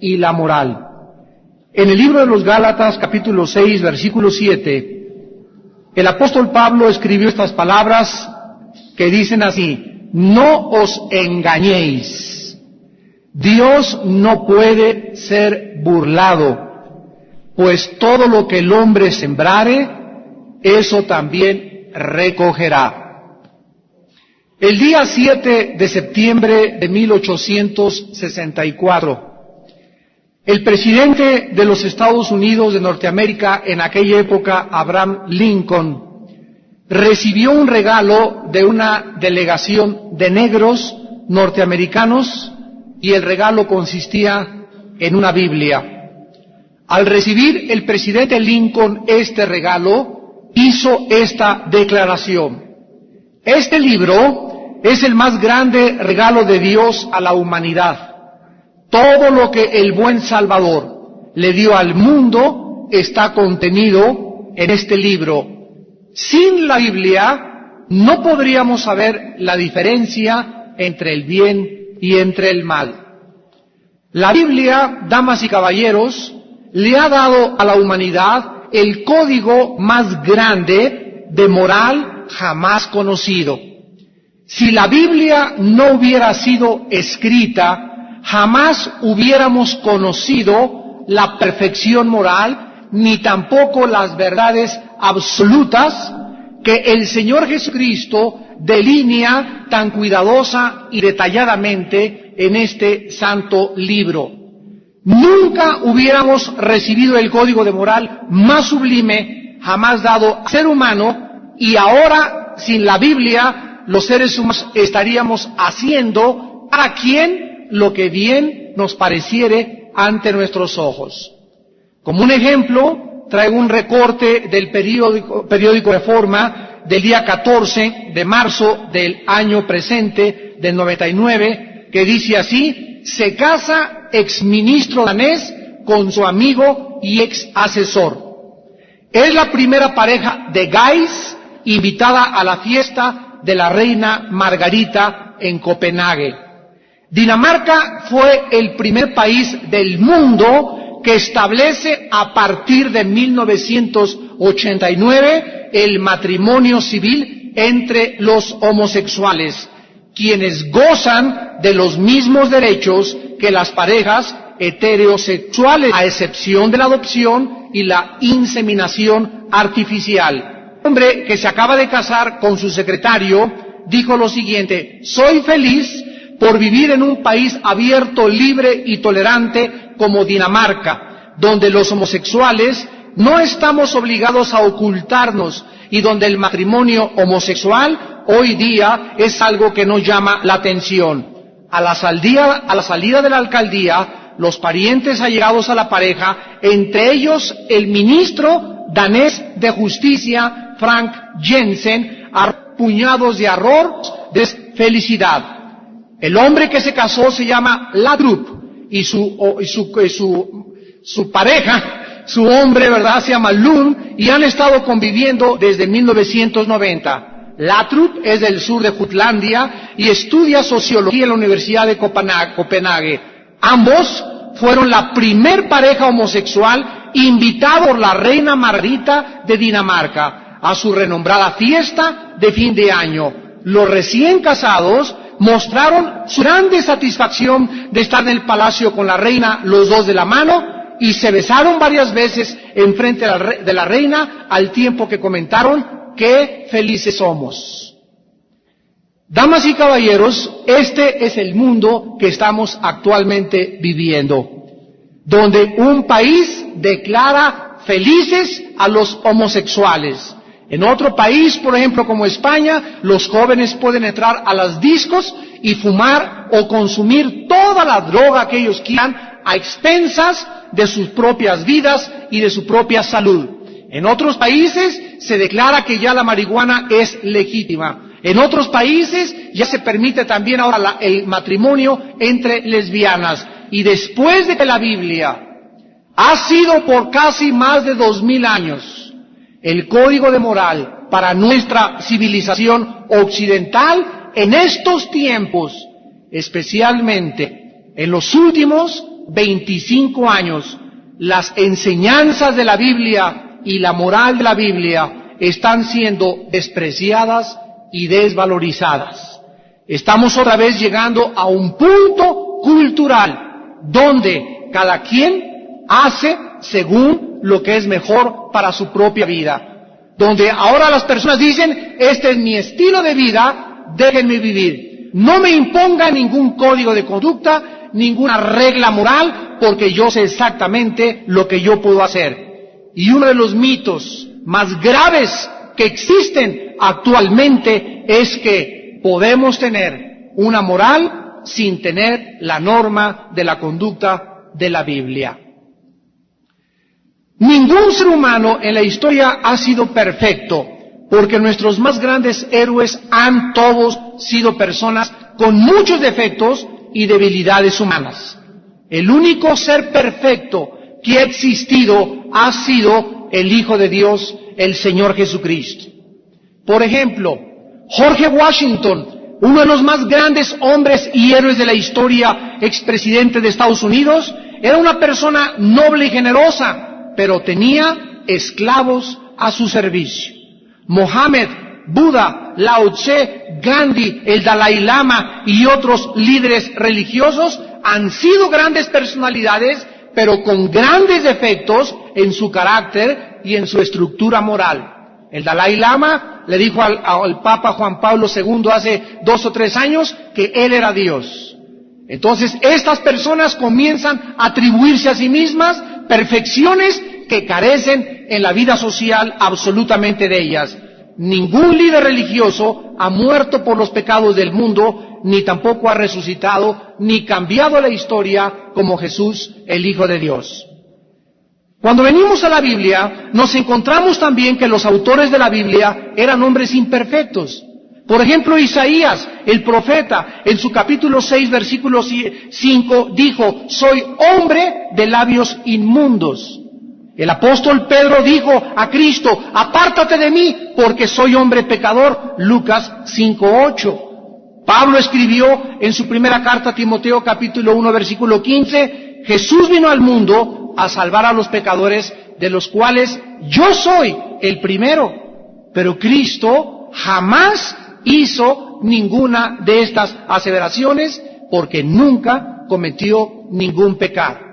y la moral. En el libro de los Gálatas, capítulo 6, versículo 7, el apóstol Pablo escribió estas palabras que dicen así: no os engañéis, Dios no puede ser burlado, pues todo lo que el hombre sembrare, eso también recogerá. El día 7 de septiembre de 1864, el presidente de los Estados Unidos de Norteamérica en aquella época, Abraham Lincoln, recibió un regalo de una delegación de negros norteamericanos y el regalo consistía en una Biblia. Al recibir el presidente Lincoln este regalo, hizo esta declaración: este libro es el más grande regalo de Dios a la humanidad. Todo lo que el buen Salvador le dio al mundo está contenido en este libro. Sin la Biblia no podríamos saber la diferencia entre el bien y entre el mal. La Biblia, damas y caballeros, le ha dado a la humanidad el código más grande de moral jamás conocido. Si la Biblia no hubiera sido escrita, jamás hubiéramos conocido la perfección moral, ni tampoco las verdades absolutas que el Señor Jesucristo delinea tan cuidadosa y detalladamente en este santo libro. Nunca hubiéramos recibido el código de moral más sublime jamás dado al ser humano, y ahora, sin la Biblia, los seres humanos estaríamos haciendo a quien lo que bien nos pareciere ante nuestros ojos. Como un ejemplo, traigo un recorte del periódico Reforma del día 14 de marzo del año presente, del 99, que dice así: se casa exministro danés con su amigo y ex asesor. Es la primera pareja de gays invitada a la fiesta de la reina Margarita en Copenhague. Dinamarca fue el primer país del mundo que establece a partir de 1989 el matrimonio civil entre los homosexuales, quienes gozan de los mismos derechos que las parejas heterosexuales, a excepción de la adopción y la inseminación artificial. Un hombre que se acaba de casar con su secretario dijo lo siguiente: soy feliz por vivir en un país abierto, libre y tolerante como Dinamarca, donde los homosexuales no estamos obligados a ocultarnos y donde el matrimonio homosexual hoy día es algo que nos llama la atención. A la salida de la alcaldía, los parientes allegados a la pareja, entre ellos el ministro danés de Justicia, Frank Jensen, a puñados de arroz de felicidad. El hombre que se casó se llama Laudrup y su pareja, su hombre, ¿verdad?, se llama Lund, y han estado conviviendo desde 1990. Laudrup es del sur de Jutlandia y estudia sociología en la Universidad de Copenhague. Ambos fueron la primer pareja homosexual invitada por la reina Margarita de Dinamarca a su renombrada fiesta de fin de año. Los recién casados mostraron su grande satisfacción de estar en el palacio con la reina, los dos de la mano, y se besaron varias veces en frente de la reina, al tiempo que comentaron: ¡qué felices somos! Damas y caballeros, este es el mundo que estamos actualmente viviendo, donde un país declara felices a los homosexuales. En otro país, por ejemplo, como España, los jóvenes pueden entrar a las discos y fumar o consumir toda la droga que ellos quieran a expensas de sus propias vidas y de su propia salud. En otros países se declara que ya la marihuana es legítima. En otros países ya se permite también ahora el matrimonio entre lesbianas. Y después de que la Biblia ha sido por casi más de 2000 años el código de moral para nuestra civilización occidental, en estos tiempos, especialmente en los últimos, 25 años, las enseñanzas de la Biblia y la moral de la Biblia están siendo despreciadas y desvalorizadas. Estamos otra vez llegando a un punto cultural donde cada quien hace según lo que es mejor para su propia vida. Donde ahora las personas dicen, este es mi estilo de vida, déjenme vivir. No me impongan ningún código de conducta, ninguna regla moral, porque yo sé exactamente lo que yo puedo hacer. Y uno de los mitos más graves que existen actualmente es que podemos tener una moral sin tener la norma de la conducta de la Biblia. Ningún ser humano en la historia ha sido perfecto, porque nuestros más grandes héroes han todos sido personas con muchos defectos y debilidades humanas. El único ser perfecto que ha existido ha sido el Hijo de Dios, el Señor Jesucristo. Por ejemplo, George Washington, uno de los más grandes hombres y héroes de la historia, expresidente de Estados Unidos, era una persona noble y generosa, pero tenía esclavos a su servicio. Mohammed, Buda, Lao Tse, Gandhi, el Dalai Lama y otros líderes religiosos han sido grandes personalidades, pero con grandes defectos en su carácter y en su estructura moral. El Dalai Lama le dijo al Papa Juan Pablo II hace 2 o 3 años que él era Dios. Entonces, estas personas comienzan a atribuirse a sí mismas perfecciones que carecen en la vida social absolutamente de ellas. Ningún líder religioso ha muerto por los pecados del mundo, ni tampoco ha resucitado, ni cambiado la historia como Jesús, el Hijo de Dios. Cuando venimos a la Biblia, nos encontramos también que los autores de la Biblia eran hombres imperfectos. Por ejemplo, Isaías, el profeta, en su capítulo 6, versículo 5, dijo, soy hombre de labios inmundos. El apóstol Pedro dijo a Cristo, apártate de mí, porque soy hombre pecador, Lucas 5:8. Pablo escribió en su primera carta a Timoteo, capítulo 1, versículo 15, Jesús vino al mundo a salvar a los pecadores, de los cuales yo soy el primero. Pero Cristo jamás hizo ninguna de estas aseveraciones, porque nunca cometió ningún pecado.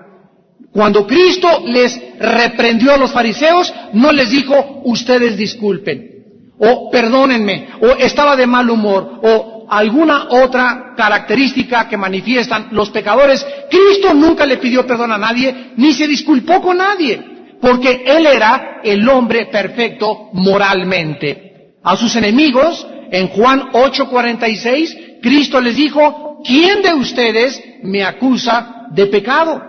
Cuando Cristo les reprendió a los fariseos, no les dijo, ustedes disculpen, o perdónenme, o estaba de mal humor, o alguna otra característica que manifiestan los pecadores. Cristo nunca le pidió perdón a nadie, ni se disculpó con nadie, porque Él era el hombre perfecto moralmente. A sus enemigos, en Juan 8:46, Cristo les dijo, ¿quién de ustedes me acusa de pecado?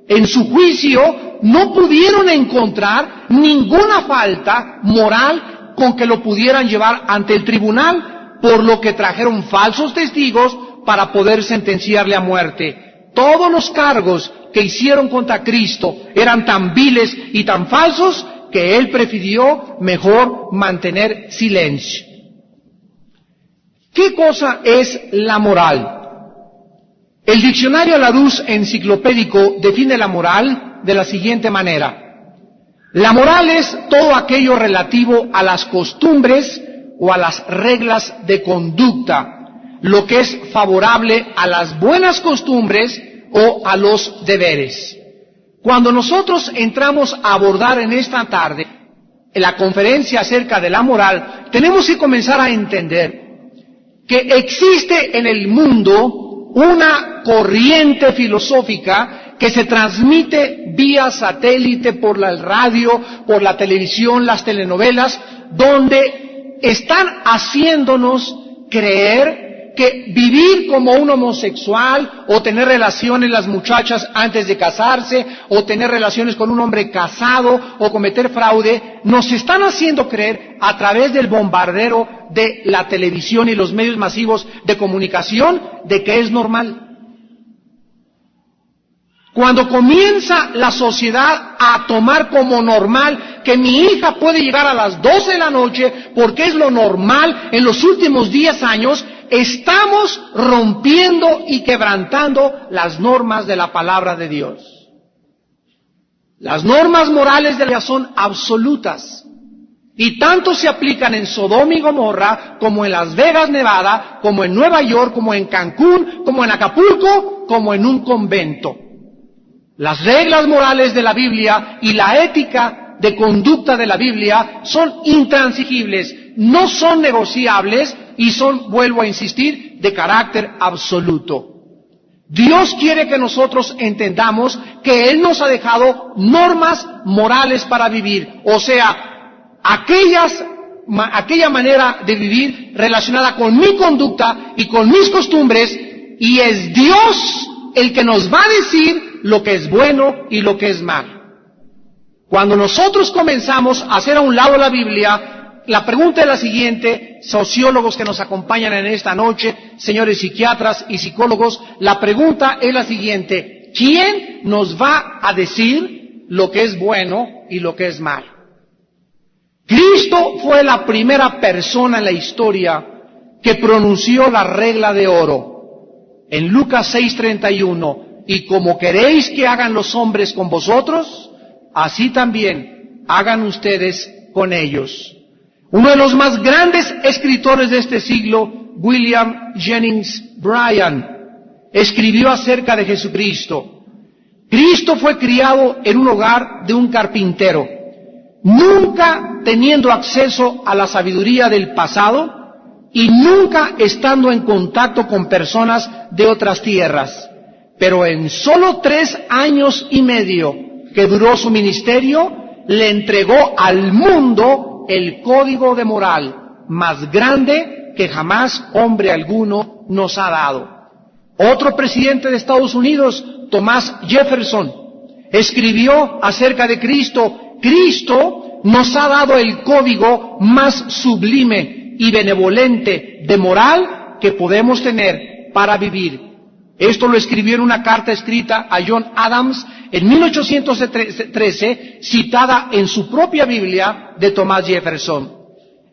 En su juicio no pudieron encontrar ninguna falta moral con que lo pudieran llevar ante el tribunal, por lo que trajeron falsos testigos para poder sentenciarle a muerte. Todos los cargos que hicieron contra Cristo eran tan viles y tan falsos que Él prefirió mejor mantener silencio. ¿Qué cosa es la moral? El diccionario Larousse enciclopédico define la moral de la siguiente manera. La moral es todo aquello relativo a las costumbres o a las reglas de conducta, lo que es favorable a las buenas costumbres o a los deberes. Cuando nosotros entramos a abordar en esta tarde en la conferencia acerca de la moral, tenemos que comenzar a entender que existe en el mundo una corriente filosófica que se transmite vía satélite por la radio, por la televisión, las telenovelas, donde están haciéndonos creer que vivir como un homosexual o tener relaciones las muchachas antes de casarse o tener relaciones con un hombre casado o cometer fraude, nos están haciendo creer a través del bombardero de la televisión y los medios masivos de comunicación de que es normal. Cuando comienza la sociedad a tomar como normal que mi hija puede llegar a las 12 de la noche porque es lo normal en los últimos 10 años, estamos rompiendo y quebrantando las normas de la palabra de Dios. Las normas morales de la son absolutas y tanto se aplican en Sodoma y Gomorra como en Las Vegas, Nevada, como en Nueva York, como en Cancún, como en Acapulco, como en un convento. Las reglas morales de la Biblia y la ética de conducta de la Biblia son intransigibles, no son negociables y son, vuelvo a insistir, de carácter absoluto. Dios quiere que nosotros entendamos que Él nos ha dejado normas morales para vivir, o sea, aquella manera de vivir relacionada con mi conducta y con mis costumbres, y es Dios el que nos va a decir lo que es bueno y lo que es malo. Cuando nosotros comenzamos a hacer a un lado la Biblia, la pregunta es la siguiente: sociólogos que nos acompañan en esta noche, señores psiquiatras y psicólogos, la pregunta es la siguiente: ¿quién nos va a decir lo que es bueno y lo que es malo? Cristo fue la primera persona en la historia que pronunció la regla de oro. En Lucas 6:31, y como queréis que hagan los hombres con vosotros, así también hagan ustedes con ellos. Uno de los más grandes escritores de este siglo, William Jennings Bryan, escribió acerca de Jesucristo. Cristo fue criado en un hogar de un carpintero, nunca teniendo acceso a la sabiduría del pasado y nunca estando en contacto con personas de otras tierras. Pero en solo 3 años y medio que duró su ministerio, le entregó al mundo el código de moral más grande que jamás hombre alguno nos ha dado. Otro presidente de Estados Unidos, Thomas Jefferson, escribió acerca de Cristo: Cristo nos ha dado el código más sublime y benevolente de moral que podemos tener para vivir. Esto lo escribió en una carta escrita a John Adams en 1813, citada en su propia Biblia de Thomas Jefferson.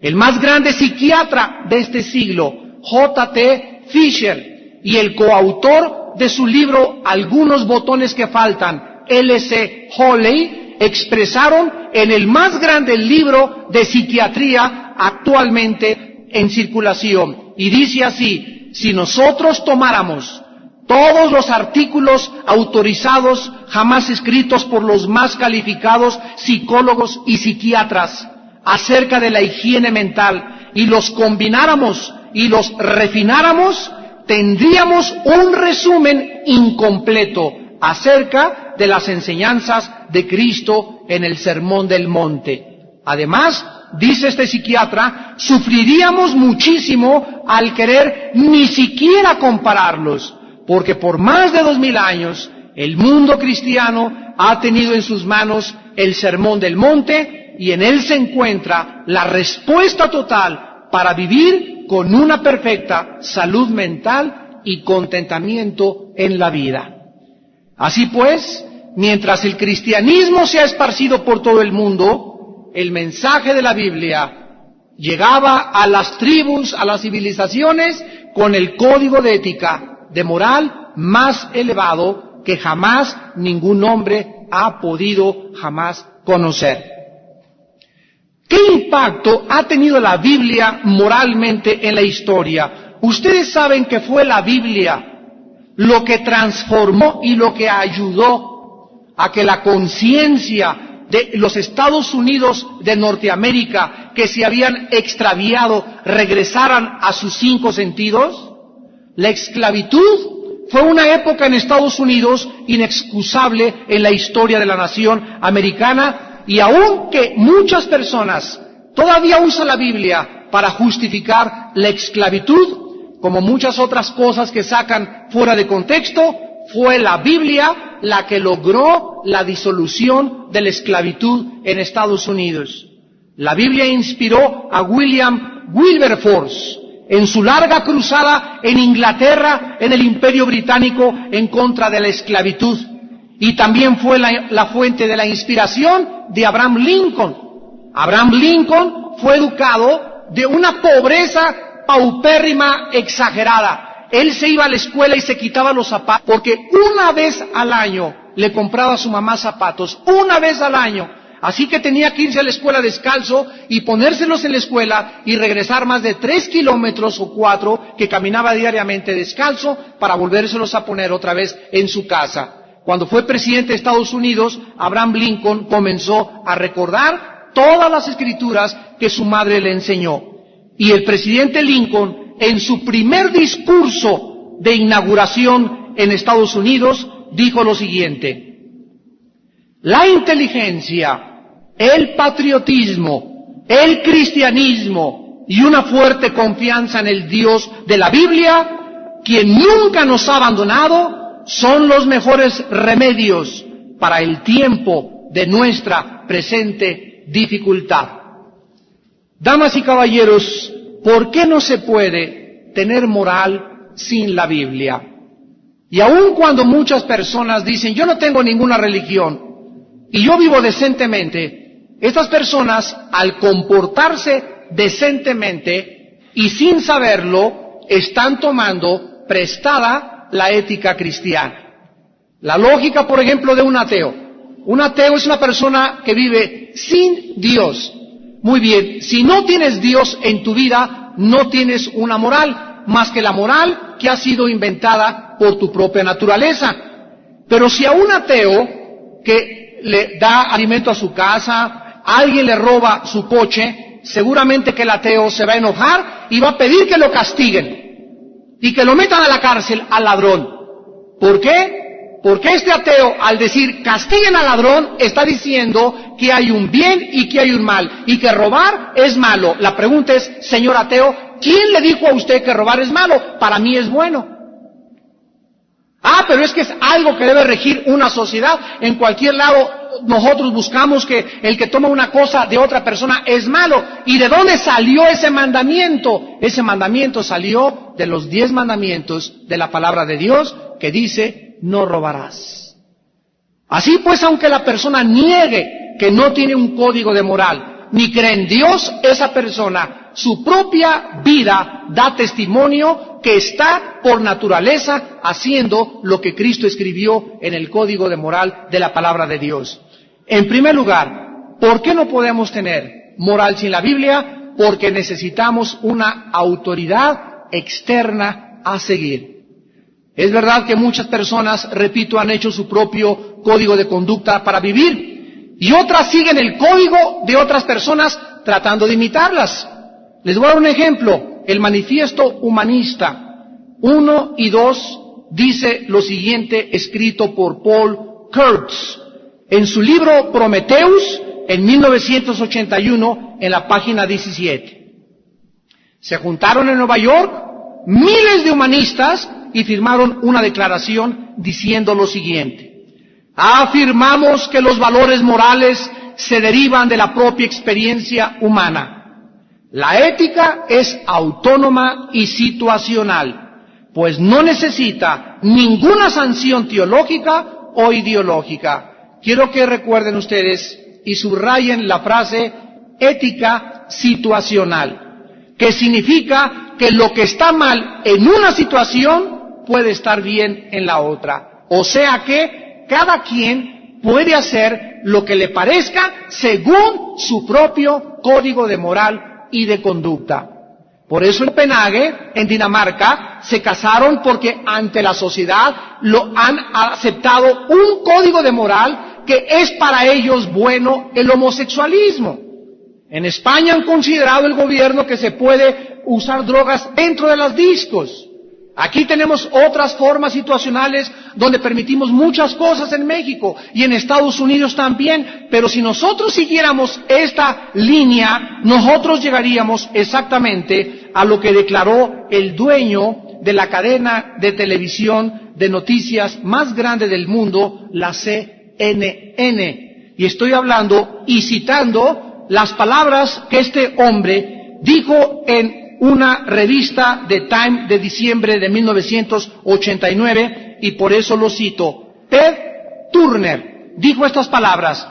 El más grande psiquiatra de este siglo, J.T. Fisher, y el coautor de su libro Algunos botones que faltan, L.C. Hawley, expresaron en el más grande libro de psiquiatría actualmente en circulación. Y dice así: si nosotros tomáramos todos los artículos autorizados jamás escritos por los más calificados psicólogos y psiquiatras acerca de la higiene mental y los combináramos y los refináramos, tendríamos un resumen incompleto acerca de las enseñanzas de Cristo en el Sermón del Monte. Además, dice este psiquiatra, sufriríamos muchísimo al querer ni siquiera compararlos, porque por más de 2000 años el mundo cristiano ha tenido en sus manos el Sermón del Monte y en él se encuentra la respuesta total para vivir con una perfecta salud mental y contentamiento en la vida. Así pues, mientras el cristianismo se ha esparcido por todo el mundo, el mensaje de la Biblia llegaba a las tribus, a las civilizaciones, con el código de ética, de moral más elevado que jamás ningún hombre ha podido jamás conocer. ¿Qué impacto ha tenido la Biblia moralmente en la historia? Ustedes saben que fue la Biblia lo que transformó y lo que ayudó a que la conciencia de los Estados Unidos de Norteamérica, que se habían extraviado, regresaran a sus 5 sentidos. La esclavitud fue una época en Estados Unidos inexcusable en la historia de la nación americana, y aunque muchas personas todavía usan la Biblia para justificar la esclavitud, como muchas otras cosas que sacan fuera de contexto, fue la Biblia la que logró la disolución de la esclavitud en Estados Unidos. La Biblia inspiró a William Wilberforce en su larga cruzada en Inglaterra, en el Imperio Británico, en contra de la esclavitud. Y también fue la fuente de la inspiración de Abraham Lincoln. Abraham Lincoln fue educado de una pobreza paupérrima, exagerada. Él se iba a la escuela y se quitaba los zapatos, porque una vez al año le compraba a su mamá zapatos, una vez al año. Así que tenía que irse a la escuela descalzo y ponérselos en la escuela y regresar más de 3 kilómetros o 4 que caminaba diariamente descalzo para volvérselos a poner otra vez en su casa. Cuando fue presidente de Estados Unidos, Abraham Lincoln comenzó a recordar todas las escrituras que su madre le enseñó. Y el presidente Lincoln, en su primer discurso de inauguración en Estados Unidos, dijo lo siguiente: la inteligencia, el patriotismo, el cristianismo y una fuerte confianza en el Dios de la Biblia, quien nunca nos ha abandonado, son los mejores remedios para el tiempo de nuestra presente dificultad. Damas y caballeros, ¿por qué no se puede tener moral sin la Biblia? Y aun cuando muchas personas dicen, yo no tengo ninguna religión y yo vivo decentemente, estas personas, al comportarse decentemente y sin saberlo, están tomando prestada la ética cristiana. La lógica, por ejemplo, de un ateo. Un ateo es una persona que vive sin Dios. Muy bien, si no tienes Dios en tu vida, no tienes una moral, más que la moral que ha sido inventada por tu propia naturaleza. Pero si a un ateo que le da alimento a su casa, alguien le roba su coche, seguramente que el ateo se va a enojar y va a pedir que lo castiguen y que lo metan a la cárcel al ladrón. ¿Por qué? Porque este ateo, al decir castiguen al ladrón, está diciendo que hay un bien y que hay un mal, y que robar es malo. La pregunta es, señor ateo, ¿quién le dijo a usted que robar es malo? Para mí es bueno. Pero es que es algo que debe regir una sociedad. En cualquier lado nosotros buscamos que el que toma una cosa de otra persona es malo. ¿Y de dónde salió ese mandamiento? Ese mandamiento salió de los 10 mandamientos de la palabra de Dios, que dice, no robarás. Así pues, aunque la persona niegue que no tiene un código de moral, ni cree en Dios, esa persona, su propia vida da testimonio que está por naturaleza haciendo lo que Cristo escribió en el código de moral de la palabra de Dios. En primer lugar, ¿por qué no podemos tener moral sin la Biblia? Porque necesitamos una autoridad externa a seguir. Es verdad que muchas personas, repito, han hecho su propio código de conducta para vivir, y otras siguen el código de otras personas tratando de imitarlas. Les voy a dar un ejemplo. El Manifiesto Humanista 1 y 2 dice lo siguiente, escrito por Paul Kurtz en su libro Prometheus en 1981, en la página 17. Se juntaron en Nueva York miles de humanistas y firmaron una declaración diciendo lo siguiente: afirmamos que los valores morales se derivan de la propia experiencia humana. La ética es autónoma y situacional, pues no necesita ninguna sanción teológica o ideológica. Quiero que recuerden ustedes y subrayen la frase ética situacional, que significa que lo que está mal en una situación puede estar bien en la otra. O sea que cada quien puede hacer lo que le parezca según su propio código de moral y de conducta. Por eso en Copenhague, en Dinamarca, se casaron porque ante la sociedad lo han aceptado un código de moral que es para ellos bueno el homosexualismo. En España han considerado el gobierno que se puede usar drogas dentro de las discos. Aquí tenemos otras formas situacionales donde permitimos muchas cosas en México y en Estados Unidos también, pero si nosotros siguiéramos esta línea, nosotros llegaríamos exactamente a lo que declaró el dueño de la cadena de televisión de noticias más grande del mundo, la CNN. Y estoy hablando y citando las palabras que este hombre dijo en una revista de Time de diciembre de 1989, y por eso lo cito. Ted Turner dijo estas palabras: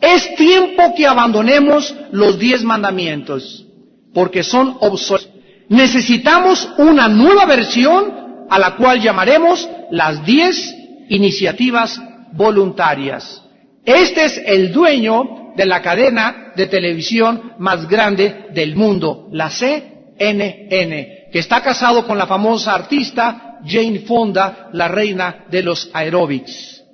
es tiempo que abandonemos los 10 mandamientos, porque son obsoletos. Necesitamos una nueva versión a la cual llamaremos las 10 iniciativas voluntarias. Este es el dueño de la cadena de televisión más grande del mundo, la CNN, que está casado con la famosa artista Jane Fonda, la reina de los aeróbics.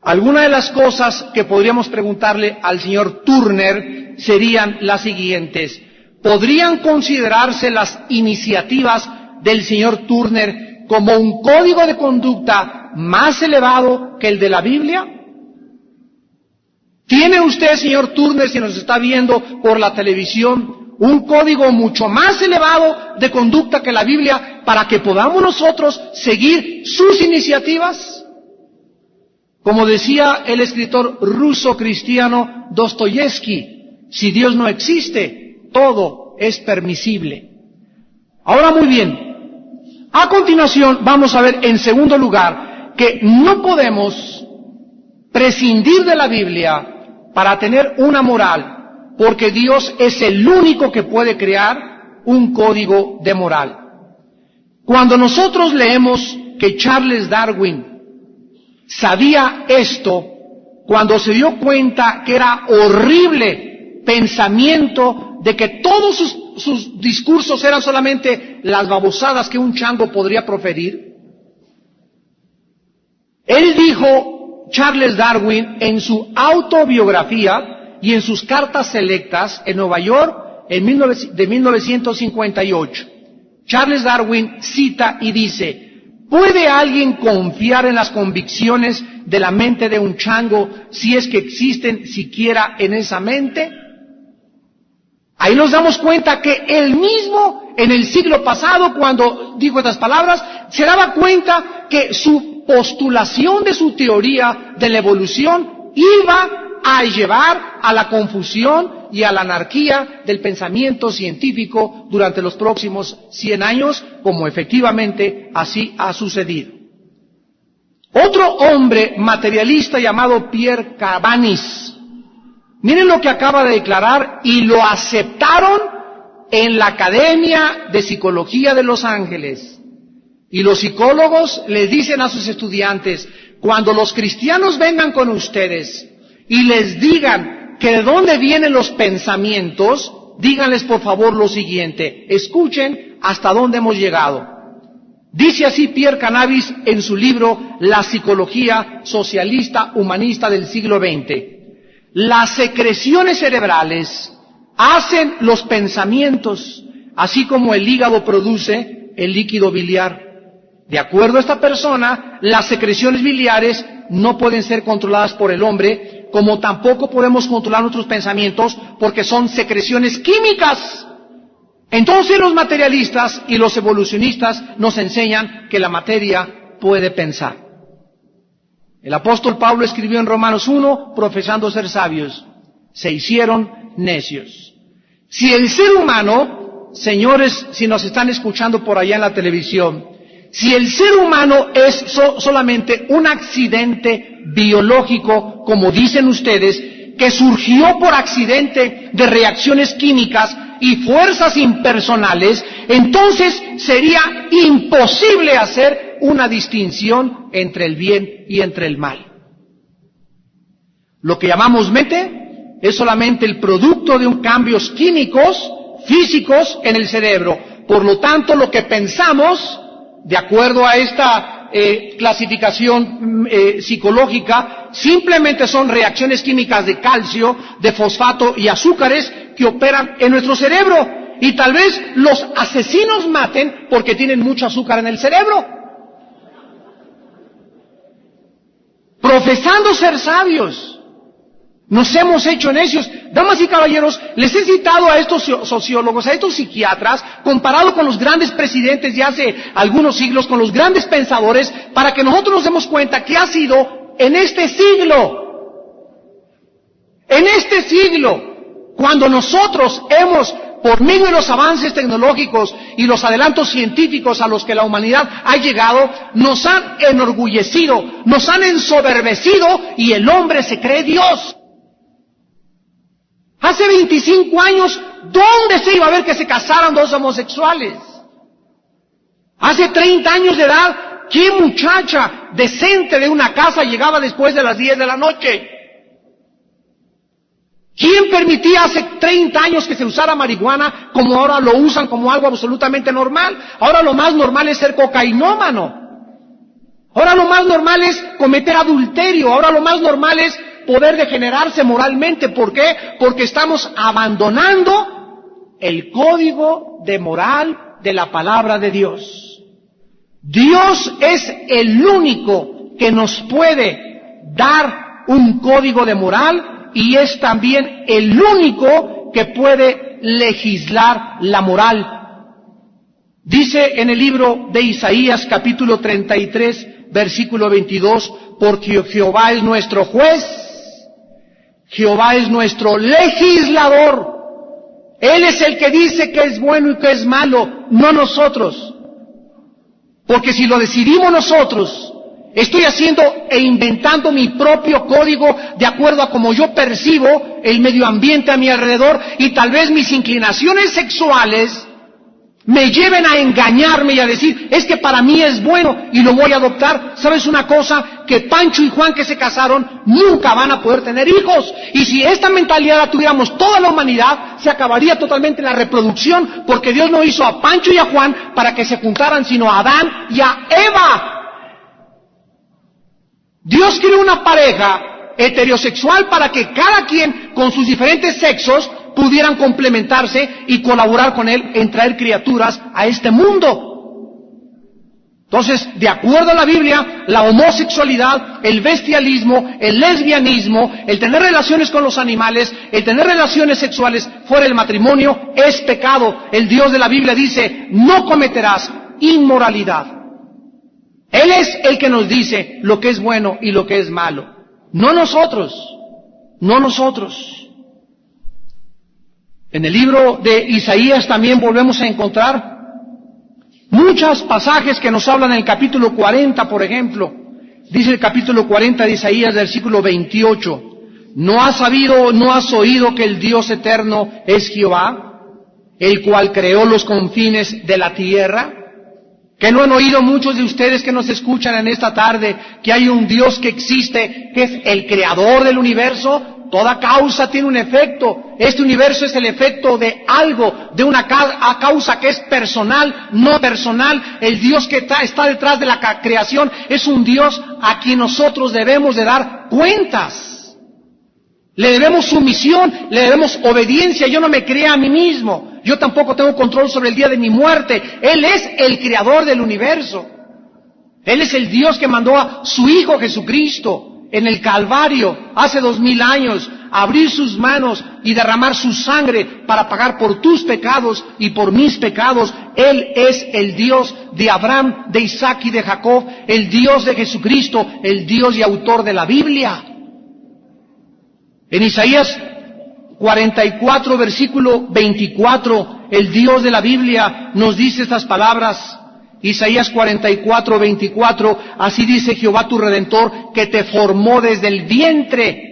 Algunas de las cosas que podríamos preguntarle al señor Turner serían las siguientes. ¿Podrían considerarse las iniciativas del señor Turner como un código de conducta más elevado que el de la Biblia? ¿Tiene usted, señor Turner, si nos está viendo por la televisión, un código mucho más elevado de conducta que la Biblia para que podamos nosotros seguir sus iniciativas? Como decía el escritor ruso cristiano Dostoyevsky, si Dios no existe, todo es permisible. Ahora muy bien, a continuación vamos a ver en segundo lugar que no podemos prescindir de la Biblia para tener una moral, porque Dios es el único que puede crear un código de moral. Cuando nosotros leemos que Charles Darwin sabía esto, cuando se dio cuenta que era horrible pensamiento de que todos sus discursos eran solamente las babosadas que un chango podría proferir, él dijo, Charles Darwin, en su autobiografía y en sus cartas selectas en Nueva York de 1958, Charles Darwin cita y dice: ¿puede alguien confiar en las convicciones de la mente de un chango si es que existen siquiera en esa mente? Ahí nos damos cuenta que él mismo, en el siglo pasado, cuando dijo estas palabras, se daba cuenta que su postulación de su teoría de la evolución iba a llevar a la confusión y a la anarquía del pensamiento científico durante los próximos 100 años, como efectivamente así ha sucedido. Otro hombre materialista llamado Pierre Cabanis, miren lo que acaba de declarar, y lo aceptaron en la Academia de Psicología de Los Ángeles. Y los psicólogos les dicen a sus estudiantes: cuando los cristianos vengan con ustedes y les digan que de dónde vienen los pensamientos, díganles por favor lo siguiente: escuchen hasta dónde hemos llegado. Dice así Pierre Cabanis en su libro La psicología socialista humanista del siglo XX. Las secreciones cerebrales hacen los pensamientos, así como el hígado produce el líquido biliar. De acuerdo a esta persona, las secreciones biliares no pueden ser controladas por el hombre, como tampoco podemos controlar nuestros pensamientos porque son secreciones químicas. Entonces los materialistas y los evolucionistas nos enseñan que la materia puede pensar. El apóstol Pablo escribió en Romanos 1, profesando ser sabios, se hicieron necios. Si el ser humano, señores, si nos están escuchando por allá en la televisión, si el ser humano es solamente un accidente biológico, como dicen ustedes, que surgió por accidente de reacciones químicas y fuerzas impersonales, entonces sería imposible hacer una distinción entre el bien y entre el mal. Lo que llamamos mente es solamente el producto de cambios químicos, físicos en el cerebro. Por lo tanto, lo que pensamos, de acuerdo a esta clasificación psicológica, simplemente son reacciones químicas de calcio, de fosfato y azúcares que operan en nuestro cerebro. Y tal vez los asesinos maten porque tienen mucho azúcar en el cerebro. Profesando ser sabios, nos hemos hecho necios. Damas y caballeros, les he citado a estos sociólogos, a estos psiquiatras, comparado con los grandes presidentes de hace algunos siglos, con los grandes pensadores, para que nosotros nos demos cuenta que ha sido en este siglo, cuando nosotros hemos, por medio de los avances tecnológicos y los adelantos científicos a los que la humanidad ha llegado, nos han enorgullecido, nos han ensoberbecido y el hombre se cree Dios. Hace 25 años, ¿dónde se iba a ver que se casaran dos homosexuales? Hace 30 años de edad, ¿qué muchacha decente de una casa llegaba después de las 10 de la noche? ¿Quién permitía hace 30 años que se usara marihuana como ahora lo usan como algo absolutamente normal? Ahora lo más normal es ser cocainómano. Ahora lo más normal es cometer adulterio. Ahora lo más normal es poder degenerarse moralmente. ¿Por qué? Porque estamos abandonando el código de moral de la palabra de Dios. Dios es el único que nos puede dar un código de moral y es también el único que puede legislar la moral. Dice en el libro de Isaías capítulo 33, versículo 22, porque Jehová es nuestro juez, Jehová es nuestro legislador. Él es el que dice que es bueno y que es malo, no nosotros. Porque si lo decidimos nosotros, estoy haciendo e inventando mi propio código de acuerdo a cómo yo percibo el medio ambiente a mi alrededor y tal vez mis inclinaciones sexuales me lleven a engañarme y a decir, es que para mí es bueno y lo voy a adoptar. ¿Sabes una cosa? Que Pancho y Juan que se casaron nunca van a poder tener hijos. Y si esta mentalidad la tuviéramos toda la humanidad, se acabaría totalmente la reproducción, porque Dios no hizo a Pancho y a Juan para que se juntaran, sino a Adán y a Eva. Dios creó una pareja heterosexual para que cada quien con sus diferentes sexos pudieran complementarse y colaborar con Él en traer criaturas a este mundo. Entonces, de acuerdo a la Biblia, la homosexualidad, el bestialismo, el lesbianismo, el tener relaciones con los animales, el tener relaciones sexuales fuera del matrimonio es pecado. El Dios de la Biblia dice, no cometerás inmoralidad. Él es el que nos dice lo que es bueno y lo que es malo. No nosotros, no nosotros. En el libro de Isaías también volvemos a encontrar muchos pasajes que nos hablan en el capítulo 40, por ejemplo. Dice el capítulo 40 de Isaías, versículo 28. ¿No has sabido, no has oído que el Dios eterno es Jehová, el cual creó los confines de la tierra? ¿Que no han oído muchos de ustedes que nos escuchan en esta tarde que hay un Dios que existe, que es el creador del universo? Toda causa tiene un efecto. Este universo es el efecto de algo, de una causa que es personal, no personal. El Dios que está detrás de la creación es un Dios a quien nosotros debemos de dar cuentas. Le debemos sumisión, le debemos obediencia. Yo no me creé a mí mismo. Yo tampoco tengo control sobre el día de mi muerte. Él es el creador del universo. Él es el Dios que mandó a su Hijo Jesucristo en el Calvario, hace 2000 años, abrir sus manos y derramar su sangre para pagar por tus pecados y por mis pecados. Él es el Dios de Abraham, de Isaac y de Jacob, el Dios de Jesucristo, el Dios y autor de la Biblia. En Isaías 44, versículo 24, el Dios de la Biblia nos dice estas palabras. Isaías 44, 24, así dice Jehová tu Redentor, que te formó desde el vientre.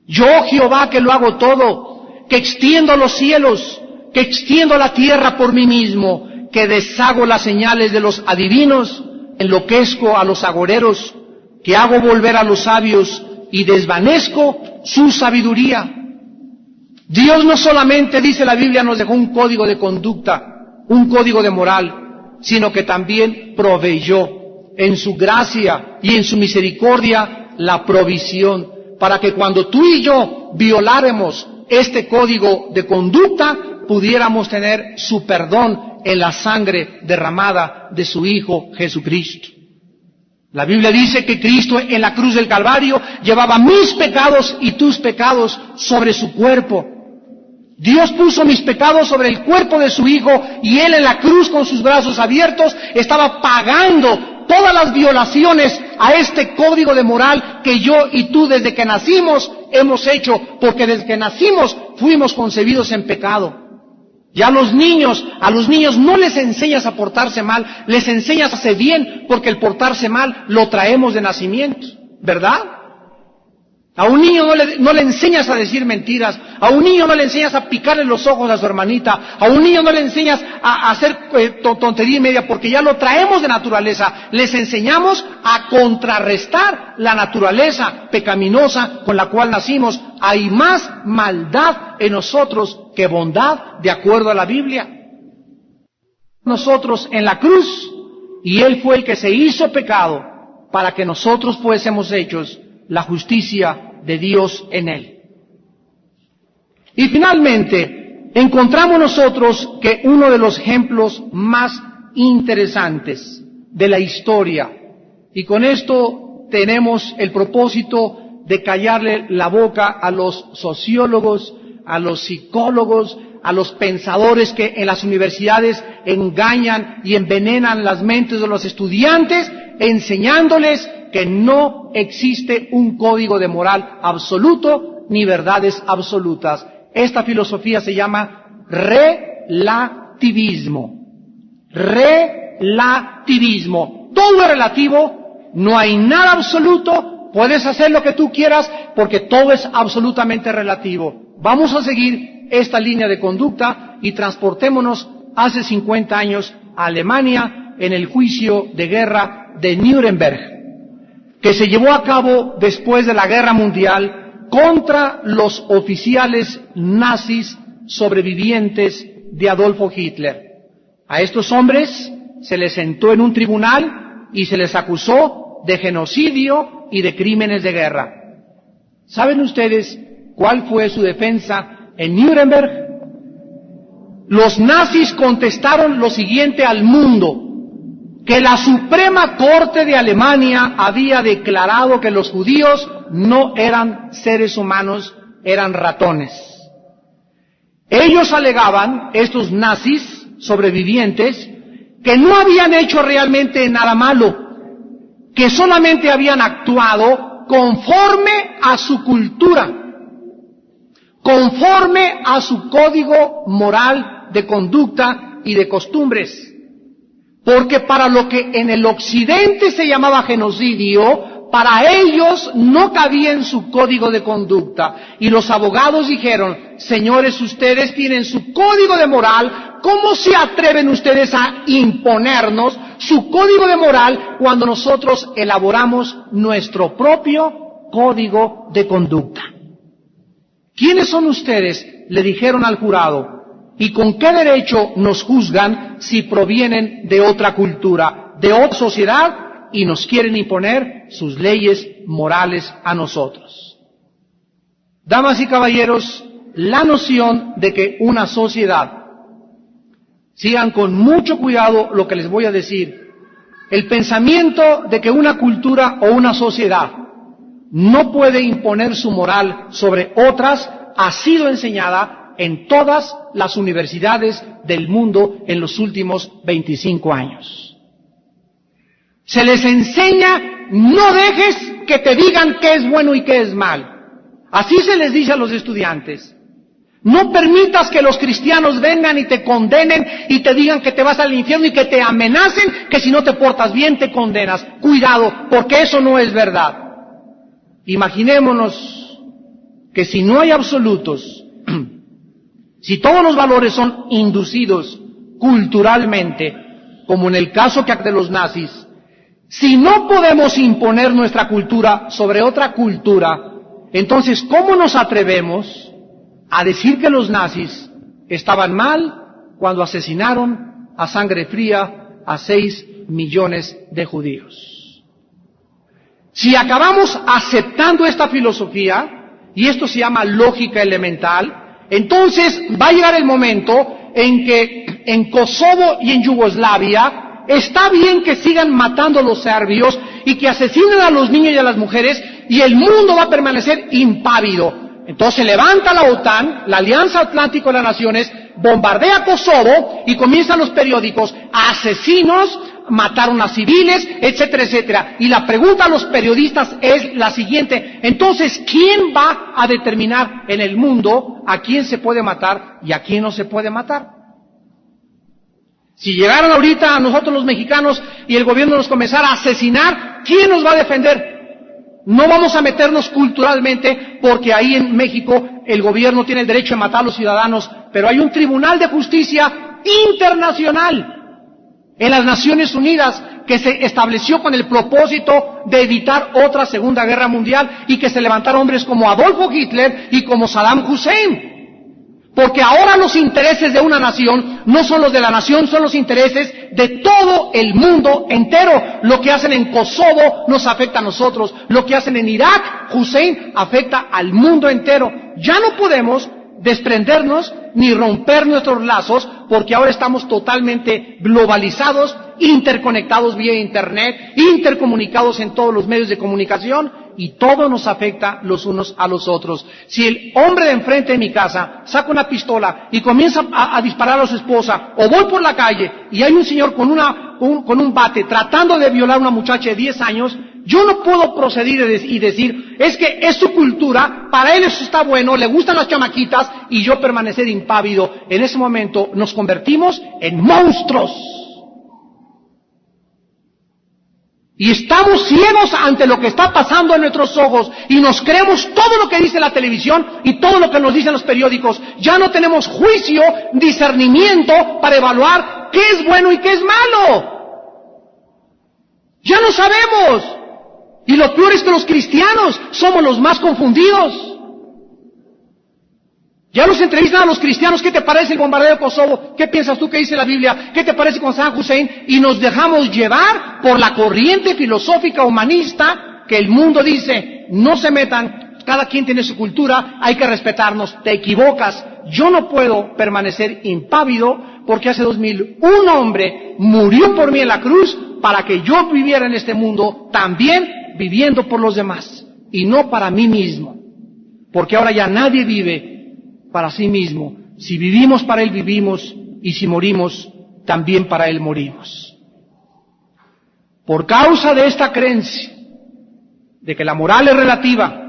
Yo, Jehová, que lo hago todo, que extiendo los cielos, que extiendo la tierra por mí mismo, que deshago las señales de los adivinos, enloquezco a los agoreros, que hago volver a los sabios y desvanezco su sabiduría. Dios no solamente, dice la Biblia, nos dejó un código de conducta, un código de moral, sino que también proveyó en su gracia y en su misericordia la provisión para que cuando tú y yo violáramos este código de conducta, pudiéramos tener su perdón en la sangre derramada de su Hijo Jesucristo. La Biblia dice que Cristo en la cruz del Calvario llevaba mis pecados y tus pecados sobre su cuerpo. Dios puso mis pecados sobre el cuerpo de su Hijo y Él en la cruz con sus brazos abiertos estaba pagando todas las violaciones a este código de moral que yo y tú desde que nacimos hemos hecho, porque desde que nacimos fuimos concebidos en pecado. Y a los niños no les enseñas a portarse mal, les enseñas a hacer bien, porque el portarse mal lo traemos de nacimiento, ¿verdad? A un niño no le enseñas a decir mentiras, a un niño no le enseñas a picarle los ojos a su hermanita, a un niño no le enseñas a hacer tontería y media porque ya lo traemos de naturaleza. Les enseñamos a contrarrestar la naturaleza pecaminosa con la cual nacimos. Hay más maldad en nosotros que bondad, de acuerdo a la Biblia. Nosotros en la cruz, y Él fue el que se hizo pecado para que nosotros fuésemos hechos la justicia de Dios en Él. Y finalmente, encontramos nosotros que uno de los ejemplos más interesantes de la historia, y con esto tenemos el propósito de callarle la boca a los sociólogos, a los psicólogos, a los pensadores que en las universidades engañan y envenenan las mentes de los estudiantes, enseñándoles que no existe un código de moral absoluto ni verdades absolutas. Esta filosofía se llama relativismo. Relativismo. Todo es relativo, no hay nada absoluto, puedes hacer lo que tú quieras porque todo es absolutamente relativo. Vamos a seguir esta línea de conducta y transportémonos hace 50 años a Alemania en el juicio de guerra de Nuremberg, que se llevó a cabo después de la Guerra Mundial contra los oficiales nazis sobrevivientes de Adolfo Hitler. A estos hombres se les sentó en un tribunal y se les acusó de genocidio y de crímenes de guerra. ¿Saben ustedes cuál fue su defensa en Nuremberg? Los nazis contestaron lo siguiente al mundo: que la Suprema Corte de Alemania había declarado que los judíos no eran seres humanos, eran ratones. Ellos alegaban, estos nazis sobrevivientes, que no habían hecho realmente nada malo, que solamente habían actuado conforme a su cultura, conforme a su código moral de conducta y de costumbres. Porque para lo que en el occidente se llamaba genocidio, para ellos no cabía en su código de conducta. Y los abogados dijeron: señores, ustedes tienen su código de moral, ¿cómo se atreven ustedes a imponernos su código de moral cuando nosotros elaboramos nuestro propio código de conducta? ¿Quiénes son ustedes?, le dijeron al jurado. ¿Y con qué derecho nos juzgan si provienen de otra cultura, de otra sociedad, y nos quieren imponer sus leyes morales a nosotros? Damas y caballeros, la noción de que una sociedad, sigan con mucho cuidado lo que les voy a decir, el pensamiento de que una cultura o una sociedad no puede imponer su moral sobre otras ha sido enseñada en todas las universidades del mundo en los últimos 25 años. Se les enseña: no dejes que te digan qué es bueno y qué es mal. Así se les dice a los estudiantes. No permitas que los cristianos vengan y te condenen y te digan que te vas al infierno y que te amenacen que si no te portas bien te condenas. Cuidado, porque eso no es verdad. Imaginémonos que si no hay absolutos, si todos los valores son inducidos culturalmente, como en el caso de los nazis, si no podemos imponer nuestra cultura sobre otra cultura, entonces ¿cómo nos atrevemos a decir que los nazis estaban mal cuando asesinaron a sangre fría a 6 millones de judíos? Si acabamos aceptando esta filosofía, y esto se llama lógica elemental, entonces va a llegar el momento en que en Kosovo y en Yugoslavia está bien que sigan matando a los serbios y que asesinen a los niños y a las mujeres, y el mundo va a permanecer impávido. Entonces se levanta la OTAN, la Alianza Atlántica de las Naciones, bombardea Kosovo y comienzan los periódicos: asesinos, mataron a civiles, etcétera, etcétera. Y la pregunta a los periodistas es la siguiente: entonces, ¿quién va a determinar en el mundo a quién se puede matar y a quién no se puede matar? Si llegaran ahorita a nosotros los mexicanos y el gobierno nos comenzara a asesinar, ¿quién nos va a defender? No vamos a meternos culturalmente porque ahí en México el gobierno tiene el derecho de matar a los ciudadanos, pero hay un Tribunal de Justicia internacional en las Naciones Unidas que se estableció con el propósito de evitar otra Segunda Guerra Mundial y que se levantaron hombres como Adolfo Hitler y como Saddam Hussein. Porque ahora los intereses de una nación no son los de la nación, son los intereses de todo el mundo entero. Lo que hacen en Kosovo nos afecta a nosotros. Lo que hacen en Irak, Hussein, afecta al mundo entero. Ya no podemos desprendernos ni romper nuestros lazos porque ahora estamos totalmente globalizados, interconectados vía internet, intercomunicados en todos los medios de comunicación. Y todo nos afecta los unos a los otros. Si el hombre de enfrente de mi casa saca una pistola y comienza a disparar a su esposa, o voy por la calle y hay un señor con un bate tratando de violar a una muchacha de 10 años, yo no puedo proceder y decir, es que es su cultura, para él eso está bueno, le gustan las chamaquitas, y yo permanecer impávido. En ese momento nos convertimos en monstruos. Y estamos ciegos ante lo que está pasando en nuestros ojos y nos creemos todo lo que dice la televisión y todo lo que nos dicen los periódicos. Ya no tenemos juicio, discernimiento para evaluar qué es bueno y qué es malo. Ya no sabemos. Y lo peor es que los cristianos somos los más confundidos. Ya los entrevistan a los cristianos, ¿qué te parece el bombardeo de Kosovo? ¿Qué piensas tú que dice la Biblia? ¿Qué te parece con Saddam Hussein? Y nos dejamos llevar por la corriente filosófica humanista que el mundo dice, no se metan, cada quien tiene su cultura, hay que respetarnos. Te equivocas. Yo no puedo permanecer impávido porque hace 2000 un hombre murió por mí en la cruz para que yo viviera en este mundo también viviendo por los demás y no para mí mismo. Porque ahora ya nadie vive para sí mismo. Si vivimos para Él vivimos, y si morimos, también para Él morimos. Por causa de esta creencia, de que la moral es relativa,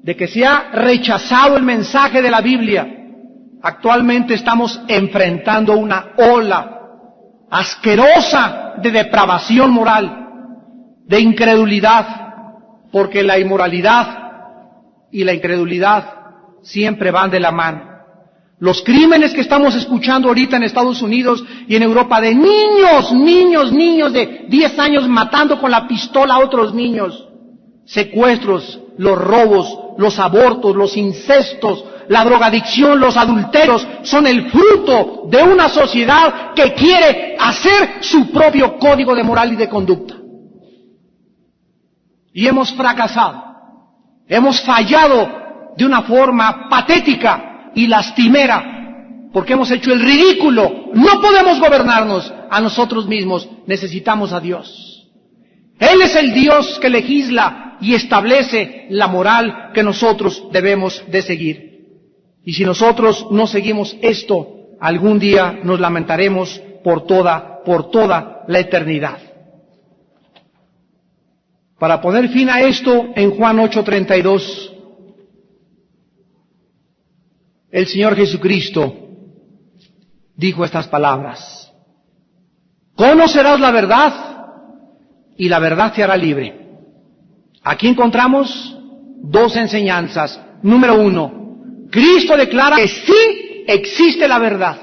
de que se ha rechazado el mensaje de la Biblia, actualmente estamos enfrentando una ola asquerosa de depravación moral, de incredulidad, porque la inmoralidad y la incredulidad siempre van de la mano. Los crímenes que estamos escuchando ahorita en Estados Unidos y en Europa de niños de 10 años matando con la pistola a otros niños, secuestros, los robos, los abortos, los incestos, la drogadicción, los adulterios, son el fruto de una sociedad que quiere hacer su propio código de moral y de conducta. Y hemos fracasado, hemos fallado de una forma patética y lastimera, porque hemos hecho el ridículo. No podemos gobernarnos a nosotros mismos, necesitamos a Dios. Él es el Dios que legisla y establece la moral que nosotros debemos de seguir. Y si nosotros no seguimos esto, algún día nos lamentaremos por toda la eternidad. Para poner fin a esto, en Juan 8:32, el Señor Jesucristo dijo estas palabras: conocerás la verdad y la verdad te hará libre. Aquí encontramos dos enseñanzas. Número 1, Cristo declara que sí existe la verdad.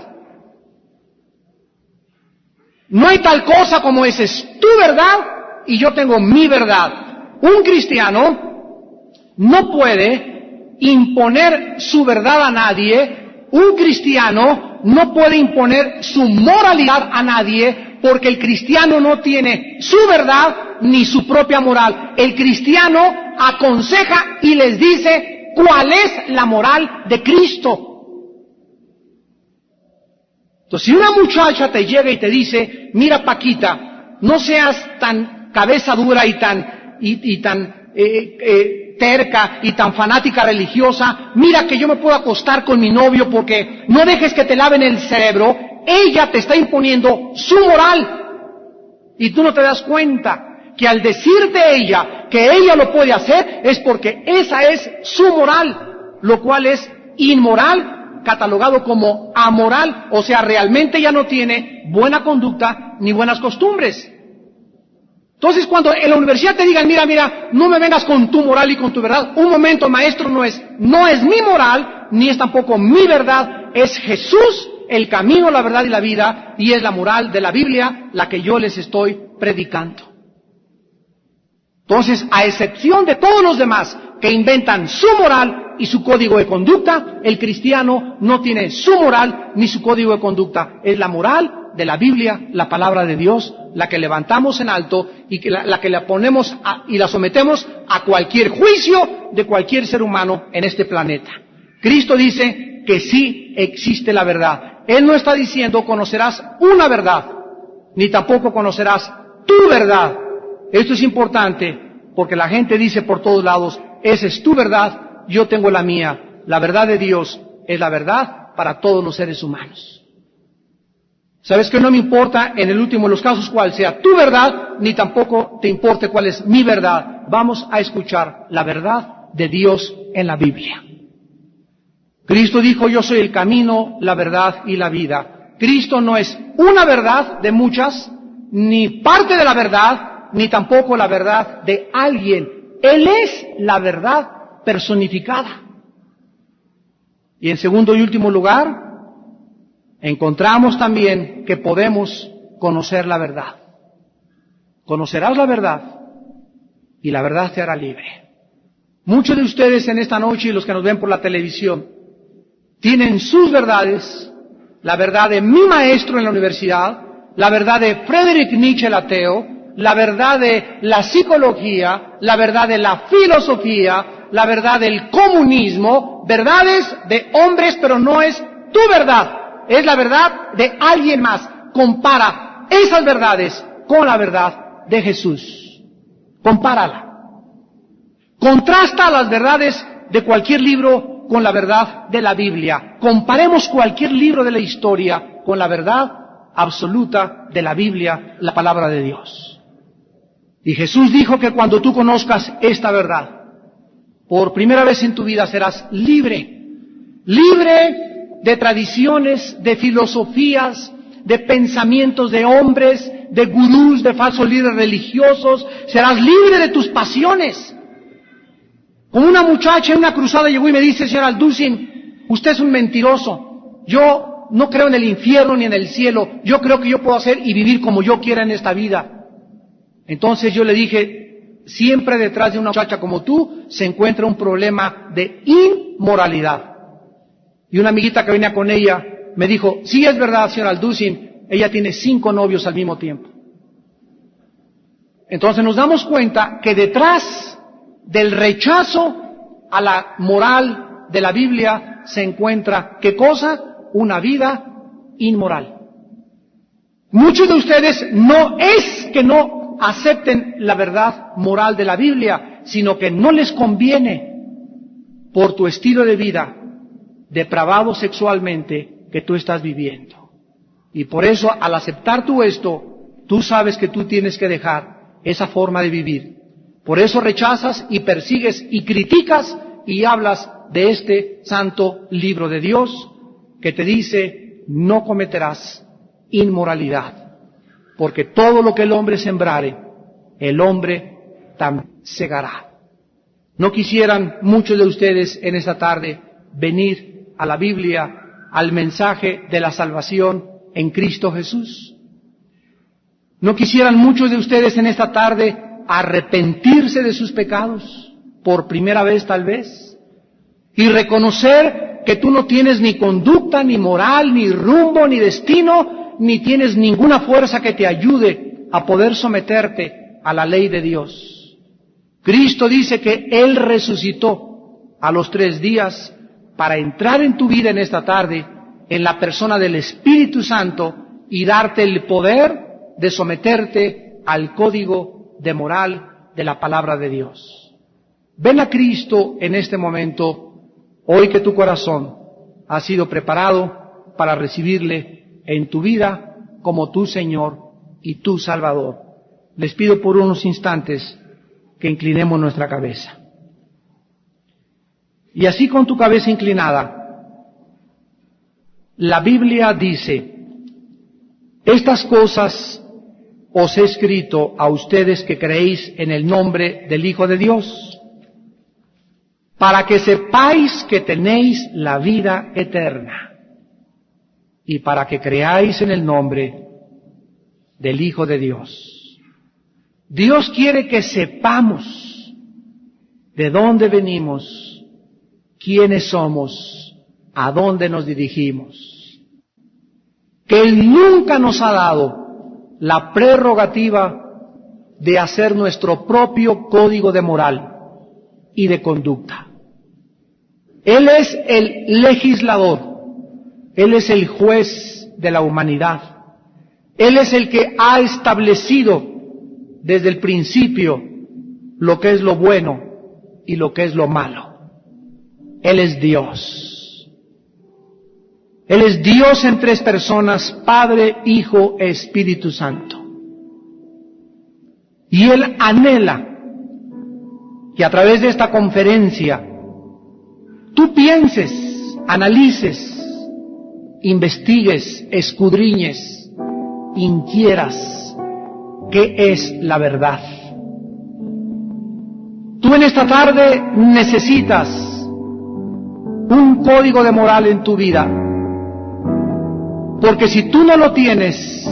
No hay tal cosa como esa es tu verdad y yo tengo mi verdad. Un cristiano no puede imponer su verdad a nadie. Un cristiano no puede imponer su moralidad a nadie, porque el cristiano no tiene su verdad ni su propia moral. El cristiano aconseja y les dice cuál es la moral de Cristo. Entonces, si una muchacha te llega y te dice, mira Paquita, no seas tan cabeza dura y tan terca y tan fanática religiosa, mira que yo me puedo acostar con mi novio porque no dejes que te laven el cerebro, ella te está imponiendo su moral y tú no te das cuenta que al decirte ella que ella lo puede hacer es porque esa es su moral, lo cual es inmoral, catalogado como amoral, o sea, realmente ella no tiene buena conducta ni buenas costumbres. Entonces, cuando en la universidad te digan, mira, no me vengas con tu moral y con tu verdad, un momento, maestro, no es mi moral, ni es tampoco mi verdad, es Jesús, el camino, la verdad y la vida, y es la moral de la Biblia la que yo les estoy predicando. Entonces, a excepción de todos los demás que inventan su moral y su código de conducta, el cristiano no tiene su moral ni su código de conducta. Es la moral de la Biblia, la palabra de Dios, la que levantamos en alto y que la que la ponemos y la sometemos a cualquier juicio de cualquier ser humano en este planeta. Cristo dice que sí existe la verdad. Él no está diciendo conocerás una verdad, ni tampoco conocerás tu verdad. Esto es importante porque la gente dice por todos lados, esa es tu verdad, yo tengo la mía. La verdad de Dios es la verdad para todos los seres humanos. ¿Sabes que no me importa en el último de los casos cuál sea tu verdad, ni tampoco te importe cuál es mi verdad? Vamos a escuchar la verdad de Dios en la Biblia. Cristo dijo, yo soy el camino, la verdad y la vida. Cristo no es una verdad de muchas, ni parte de la verdad, ni tampoco la verdad de alguien. Él es la verdad personificada. Y en segundo y último lugar, encontramos también que podemos conocer la verdad. Conocerás la verdad y la verdad te hará libre. Muchos de ustedes en esta noche y los que nos ven por la televisión tienen sus verdades, la verdad de mi maestro en la universidad, la verdad de Friedrich Nietzsche el ateo, la verdad de la psicología, la verdad de la filosofía, la verdad del comunismo, verdades de hombres, pero no es tu verdad, es la verdad de alguien más. Compara esas verdades con la verdad de Jesús. Compárala. Contrasta las verdades de cualquier libro con la verdad de la Biblia. Comparemos cualquier libro de la historia con la verdad absoluta de la Biblia, la palabra de Dios. Y Jesús dijo que cuando tú conozcas esta verdad, por primera vez en tu vida serás libre. Libre de tradiciones, de filosofías, de pensamientos de hombres, de gurús, de falsos líderes religiosos. Serás libre de tus pasiones. Como una muchacha en una cruzada llegó y me dice, señor Alducin, usted es un mentiroso. Yo no creo en el infierno ni en el cielo. Yo creo que yo puedo hacer y vivir como yo quiera en esta vida. Entonces yo le dije, siempre detrás de una muchacha como tú se encuentra un problema de inmoralidad. Y una amiguita que venía con ella me dijo, sí es verdad, señor Alducin, ella tiene 5 novios al mismo tiempo. Entonces nos damos cuenta que detrás del rechazo a la moral de la Biblia se encuentra, ¿qué cosa? Una vida inmoral. Muchos de ustedes no es que no acepten la verdad moral de la Biblia, sino que no les conviene por tu estilo de vida depravado sexualmente que tú estás viviendo. Y por eso, al aceptar tú esto, tú sabes que tú tienes que dejar esa forma de vivir. Por eso rechazas y persigues y criticas y hablas de este santo libro de Dios que te dice, no cometerás inmoralidad. Porque todo lo que el hombre sembrare, el hombre también segará. ¿No quisieran muchos de ustedes en esta tarde venir a la Biblia, al mensaje de la salvación en Cristo Jesús? ¿No quisieran muchos de ustedes en esta tarde arrepentirse de sus pecados, por primera vez tal vez, y reconocer que tú no tienes ni conducta, ni moral, ni rumbo, ni destino, ni tienes ninguna fuerza que te ayude a poder someterte a la ley de Dios? Cristo dice que Él resucitó a los 3 días para entrar en tu vida en esta tarde, en la persona del Espíritu Santo, y darte el poder de someterte al código de moral de la palabra de Dios. Ven a Cristo en este momento, hoy que tu corazón ha sido preparado para recibirle en tu vida como tu Señor y tu Salvador. Les pido por unos instantes que inclinemos nuestra cabeza. Y así con tu cabeza inclinada, la Biblia dice, estas cosas os he escrito a ustedes que creéis en el nombre del Hijo de Dios, para que sepáis que tenéis la vida eterna y para que creáis en el nombre del Hijo de Dios. Dios quiere que sepamos de dónde venimos, quiénes somos, a dónde nos dirigimos. Que Él nunca nos ha dado la prerrogativa de hacer nuestro propio código de moral y de conducta. Él es el legislador, Él es el juez de la humanidad, Él es el que ha establecido desde el principio lo que es lo bueno y lo que es lo malo. Él es Dios. Él es Dios en tres personas, Padre, Hijo, Espíritu Santo. Y Él anhela que a través de esta conferencia tú pienses, analices, investigues, escudriñes, inquieras qué es la verdad. Tú en esta tarde necesitas un código de moral en tu vida, porque si tú no lo tienes,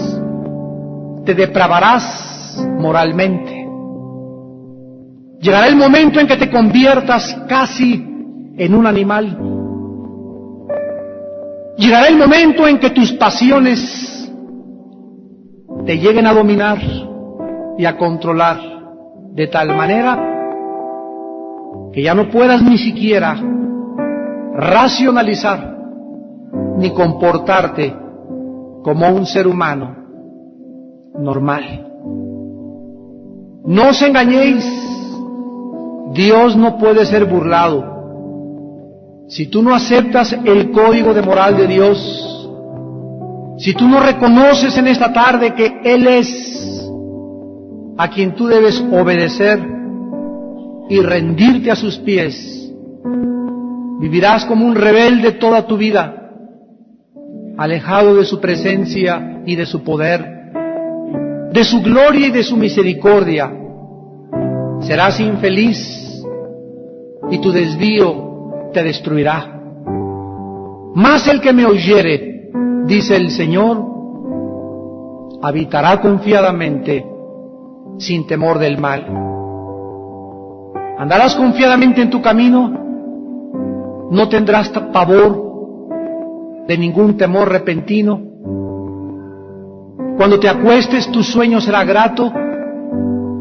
te depravarás moralmente. Llegará el momento en que te conviertas casi en un animal. Llegará el momento en que tus pasiones te lleguen a dominar y a controlar de tal manera que ya no puedas ni siquiera racionalizar ni comportarte como un ser humano normal. No os engañéis, Dios no puede ser burlado. Si tú no aceptas el código de moral de Dios, si tú no reconoces en esta tarde que Él es a quien tú debes obedecer y rendirte a sus pies, vivirás como un rebelde toda tu vida, alejado de su presencia y de su poder, de su gloria y de su misericordia. Serás infeliz y tu desvío te destruirá. Mas el que me oyere, dice el Señor, habitará confiadamente, sin temor del mal. Andarás confiadamente en tu camino, no tendrás pavor de ningún temor repentino. Cuando te acuestes, tu sueño será grato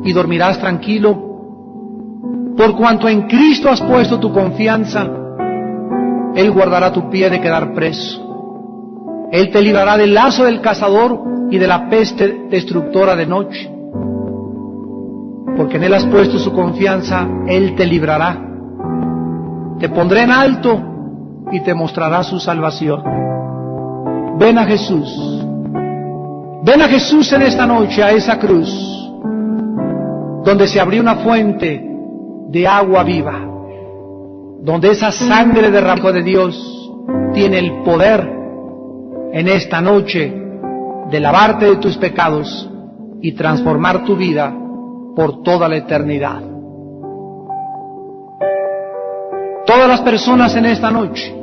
y dormirás tranquilo, por cuanto en Cristo has puesto tu confianza. Él guardará tu pie de quedar preso. Él te librará del lazo del cazador y de la peste destructora de noche. Porque en Él has puesto su confianza, Él te librará. Te pondré en alto y te mostrará su salvación. Ven a Jesús. Ven a Jesús en esta noche, a esa cruz, donde se abrió una fuente de agua viva, donde esa sangre derramada de Dios tiene el poder en esta noche de lavarte de tus pecados y transformar tu vida por toda la eternidad. Todas las personas en esta noche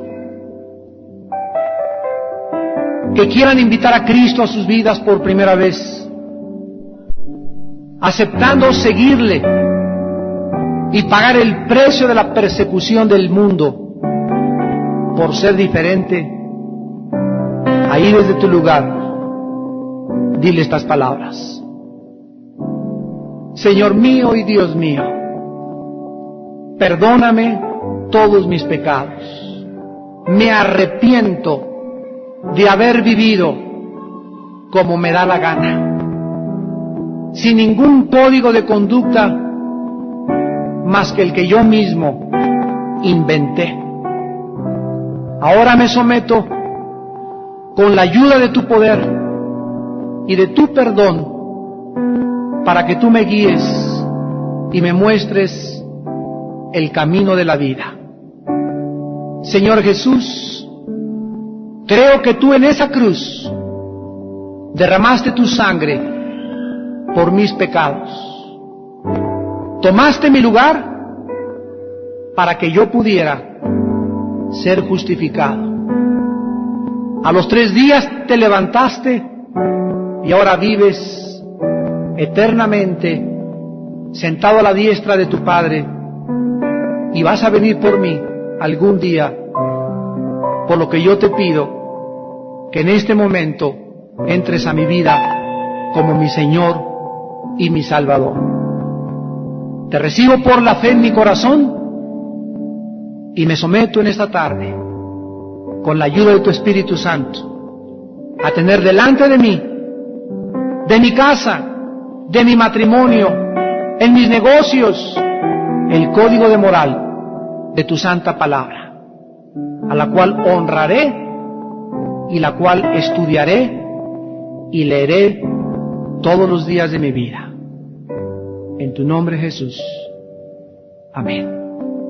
que quieran invitar a Cristo a sus vidas por primera vez, aceptando seguirle y pagar el precio de la persecución del mundo por ser diferente, ahí desde tu lugar, dile estas palabras: Señor mío y Dios mío, perdóname todos mis pecados. Me arrepiento de haber vivido como me da la gana, sin ningún código de conducta más que el que yo mismo inventé. Ahora me someto con la ayuda de tu poder y de tu perdón para que tú me guíes y me muestres el camino de la vida. Señor Jesús, creo que tú en esa cruz derramaste tu sangre por mis pecados. Tomaste mi lugar para que yo pudiera ser justificado. A los 3 días te levantaste y ahora vives eternamente sentado a la diestra de tu Padre, y vas a venir por mí algún día, por lo que yo te pido que en este momento entres a mi vida como mi Señor y mi Salvador. Te recibo por la fe en mi corazón y me someto en esta tarde, con la ayuda de tu Espíritu Santo, a tener delante de mí, de mi casa, de mi matrimonio, en mis negocios, el código de moral de tu santa palabra, a la cual honraré y la cual estudiaré y leeré todos los días de mi vida. En tu nombre, Jesús. Amén.